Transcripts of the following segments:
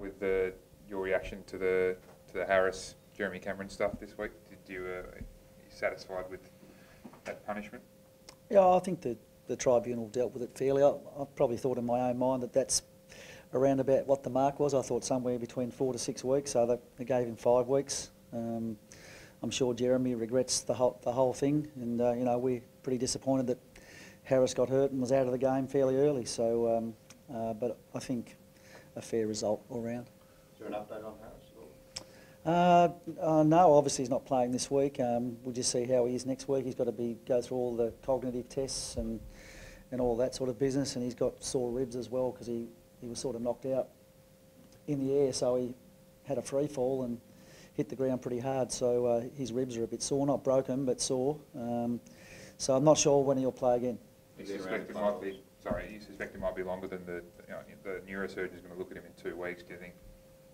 with your reaction to the Harris Jeremy Cameron stuff this week? Are you satisfied with that punishment? Yeah, I think the tribunal dealt with it fairly. I probably thought in my own mind that that's around about what the mark was. I thought somewhere between 4 to 6 weeks, so they gave him 5 weeks. I'm sure Jeremy regrets the whole thing, and we're pretty disappointed that Harris got hurt and was out of the game fairly early. So, but I think a fair result all round. Is there an update on Harris? No, obviously he's not playing this week. We'll just see how he is next week. He's got to go through all the cognitive tests and all that sort of business, and he's got sore ribs as well because he was sort of knocked out in the air, so he had a free fall and hit the ground pretty hard. So his ribs are a bit sore, not broken but sore. So I'm not sure when he'll play again. You suspect it might be longer than the neurosurgeon's going to look at him in 2 weeks. Do you think?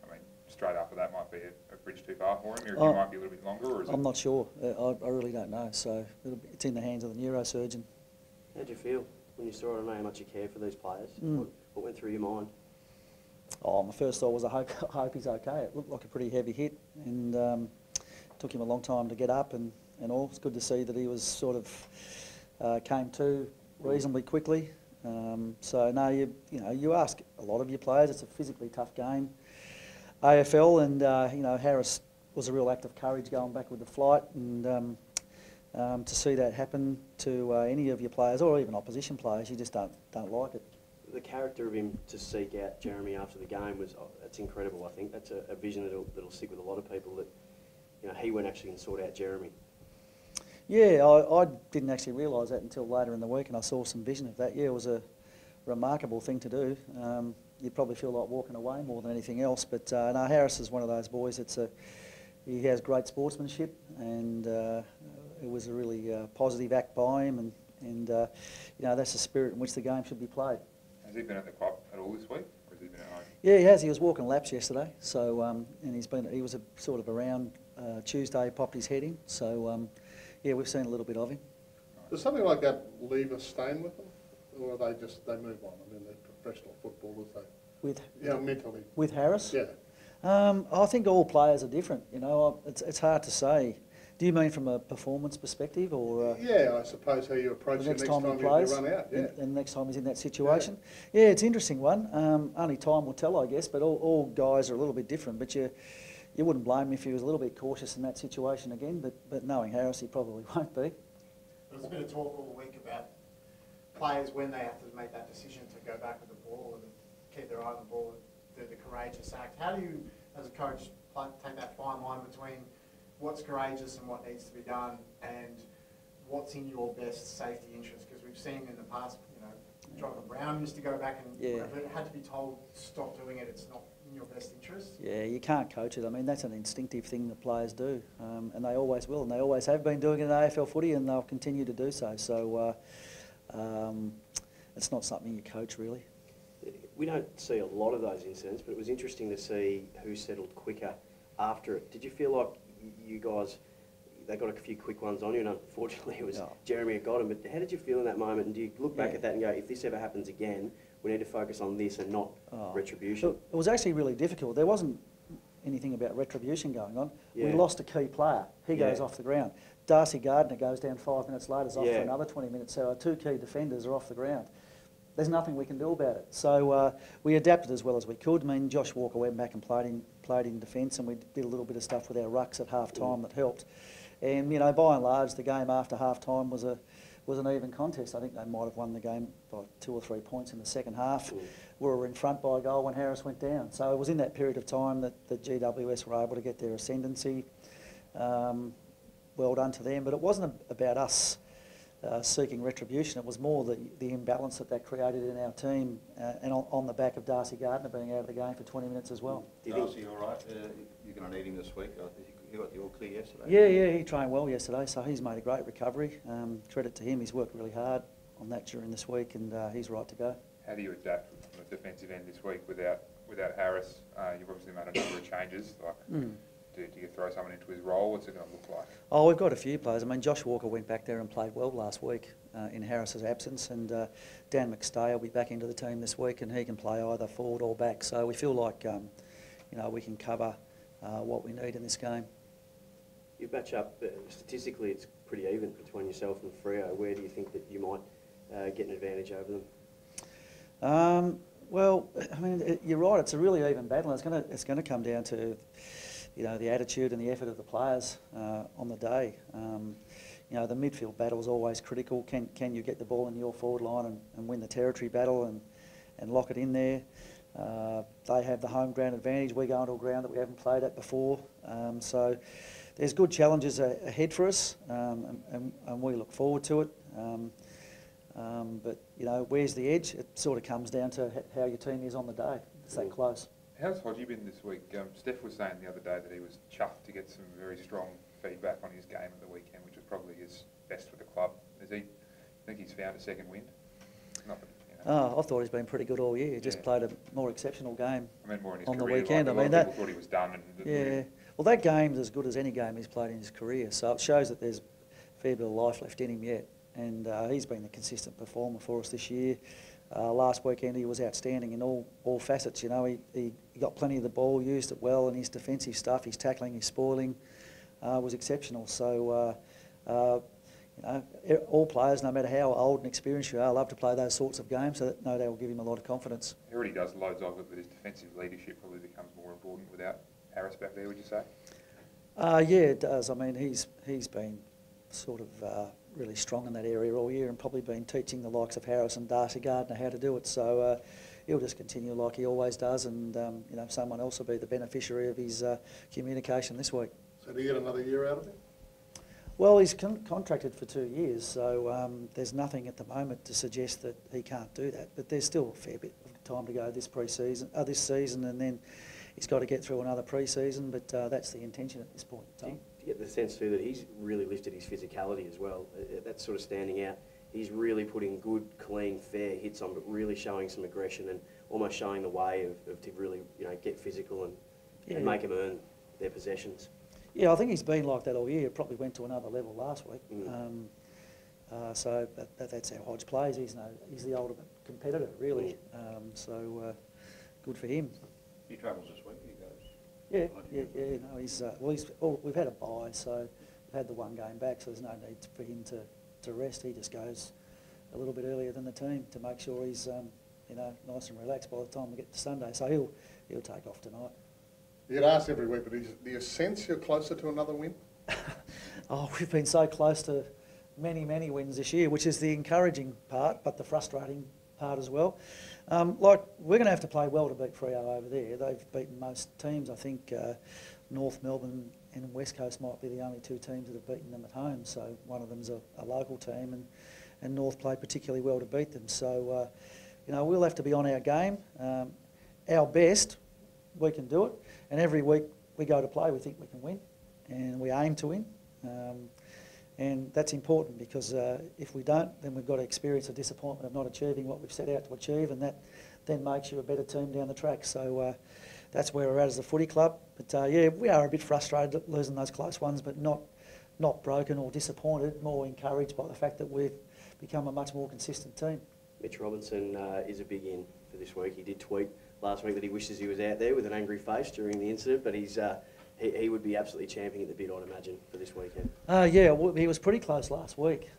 I mean, straight after that might be a bridge too far for him, or it might be a little bit longer. Or is I'm not sure. I really don't know. So it's in the hands of the neurosurgeon. How did you feel when you saw it? I know how much you care for these players. What went through your mind? Oh, my first thought was I hope he's okay. It looked like a pretty heavy hit, and took him a long time to get up and all. It's good to see that he was sort of came to reasonably quickly. So no, you ask a lot of your players. It's a physically tough game, AFL, and Harris was a real act of courage going back with the flight, and to see that happen to any of your players or even opposition players, you just don't like it. The character of him to seek out Jeremy after the game it's incredible. I think that's a vision that'll stick with a lot of people, that he went actually and sought out Jeremy. Yeah, I didn't actually realise that until later in the week, and I saw some vision of that. Yeah, it was a remarkable thing to do. You'd probably feel like walking away more than anything else, but no, Harris is one of those boys. He has great sportsmanship, and it was a really positive act by him, and that's the spirit in which the game should be played. Has he been at the club at all this week, or has he been at home? Yeah, he has. He was walking laps yesterday, so and he was sort of around Tuesday, popped his head in. So yeah, we've seen a little bit of him. Does something like that leave a stain with them, or they move on? I mean, they're professional footballers. Mentally. With Harris? Yeah. I think all players are different. It's hard to say. Do you mean from a performance perspective, or? Yeah, I suppose how you approach the next time he plays, run out. Yeah. And next time he's in that situation. Yeah, it's an interesting one. Only time will tell, I guess. But all guys are a little bit different. But you wouldn't blame him if he was a little bit cautious in that situation again. But knowing Harris, he probably won't be. There's a bit of talk all week about players when they have to make that decision to go back with the ball and keep their eye on the ball, the courageous act. How do you, as a coach, take that fine line between what's courageous and what needs to be done, and what's in your best safety interest? Because we've seen in the past, Jonathan Brown used to go back and had to be told, stop doing it, it's not in your best interest. Yeah, you can't coach it. I mean, that's an instinctive thing that players do, and they always will, and they always have been doing it in AFL footy, and they'll continue to do so. So it's not something you coach, really. We don't see a lot of those incidents, but it was interesting to see who settled quicker after it. Did you feel like you guys, they got a few quick ones on you, and unfortunately it was Jeremy that got him, but how did you feel in that moment, and do you look back at that and go, if this ever happens again, we need to focus on this and not retribution? It was actually really difficult. There wasn't anything about retribution going on. We lost a key player. He goes off the ground. Darcy Gardner goes down 5 minutes later, is off for another 20 minutes, so our 2 key defenders are off the ground. There's nothing we can do about it. So we adapted as well as we could. I mean, Josh Walker went back and played in defence, and we did a little bit of stuff with our rucks at half-time that helped. And, by and large, the game after half-time was an even contest. I think they might have won the game by 2 or 3 points in the second half. We were in front by a goal when Harris went down. So it was in that period of time that the GWS were able to get their ascendancy. Well done to them. But it wasn't about us seeking retribution. It was more the imbalance that created in our team, and on the back of Darcy Gardner being out of the game for 20 minutes as well. Darcy, all right? You're going to need him this week. I think he got the all clear yesterday. Yeah, he trained well yesterday, so he's made a great recovery. Credit to him. He's worked really hard on that during this week, and he's right to go. How do you adapt from the defensive end this week without Harris? You've obviously made a number of changes. Do you throw someone into his role? What's it going to look like? Oh, we've got a few players. I mean, Josh Walker went back there and played well last week in Harris's absence, and Dan McStay will be back into the team this week, and he can play either forward or back. So we feel like we can cover what we need in this game. You match up, statistically it's pretty even between yourself and Freo. Where do you think that you might get an advantage over them? Well, I mean, you're right, it's a really even battle. It's going to come down to, the attitude and the effort of the players on the day. The midfield battle is always critical. Can you get the ball in your forward line and win the territory battle and lock it in there? They have the home ground advantage. We go into a ground that we haven't played at before. So there's good challenges ahead for us, and we look forward to it. But, where's the edge? It sort of comes down to how your team is on the day. It's that close. How's Hodgie been this week? Steph was saying the other day that he was chuffed to get some very strong feedback on his game at the weekend, which was probably his best for the club. Think he's found a second wind? Not that, I thought he's been pretty good all year. He just played a more exceptional game more in his on the career, weekend. Like a lot of people thought he was done. Well, that game's as good as any game he's played in his career, so it shows that there's a fair bit of life left in him yet. And he's been a consistent performer for us this year. Last weekend he was outstanding in all facets. He got plenty of the ball, used it well, and his defensive stuff, his tackling, his spoiling was exceptional. So, all players, no matter how old and experienced you are, love to play those sorts of games, so that no doubt will give him a lot of confidence. He already does loads of it, but his defensive leadership probably becomes more important without Harris back there, would you say? Yeah, it does. I mean, he's been sort of really strong in that area all year and probably been teaching the likes of Harris and Darcy Gardner how to do it. So he'll just continue like he always does, and someone else will be the beneficiary of his communication this week. So do you get another year out of him? Well, he's contracted for 2 years, so there's nothing at the moment to suggest that he can't do that. But there's still a fair bit of time to go this season, and then he's got to get through another pre-season. But that's the intention at this point in time. Do you get the sense too that he's really lifted his physicality as well? That's sort of standing out. He's really putting good, clean, fair hits on, but really showing some aggression and almost showing the way of to really get physical and make them earn their possessions. Yeah, I think he's been like that all year. Probably went to another level last week. So that's how Hodge plays. He's the ultimate competitor, really. So good for him. He travels this week. He goes. Yeah. No, we've had a bye, so we've had the one game back. So there's no need for him to rest. He just goes a little bit earlier than the team to make sure he's nice and relaxed by the time we get to Sunday. So he'll take off tonight. You get asked every week, but do you sense you're closer to another win? We've been so close to many, many wins this year, which is the encouraging part, but the frustrating part as well. We're going to have to play well to beat Freo over there. They've beaten most teams. I think North Melbourne and West Coast might be the only two teams that have beaten them at home. So one of them's a local team, and North played particularly well to beat them. So, we'll have to be on our game. Our best, we can do it. And every week we go to play, we think we can win, and we aim to win. And that's important because if we don't, then we've got to experience the disappointment of not achieving what we've set out to achieve, and that then makes you a better team down the track. So that's where we're at as a footy club. But we are a bit frustrated at losing those close ones, but not broken or disappointed, more encouraged by the fact that we've become a much more consistent team. Mitch Robinson is a big in for this week. He did tweet last week that he wishes he was out there with an angry face during the incident, but he would be absolutely champing at the bit, I'd imagine, for this weekend. He was pretty close last week.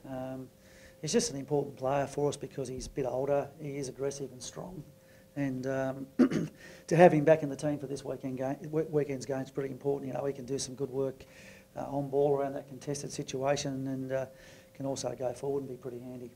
He's just an important player for us because he's a bit older, he is aggressive and strong, and to have him back in the team for this weekend's game is pretty important. He can do some good work on ball around that contested situation, and can also go forward and be pretty handy.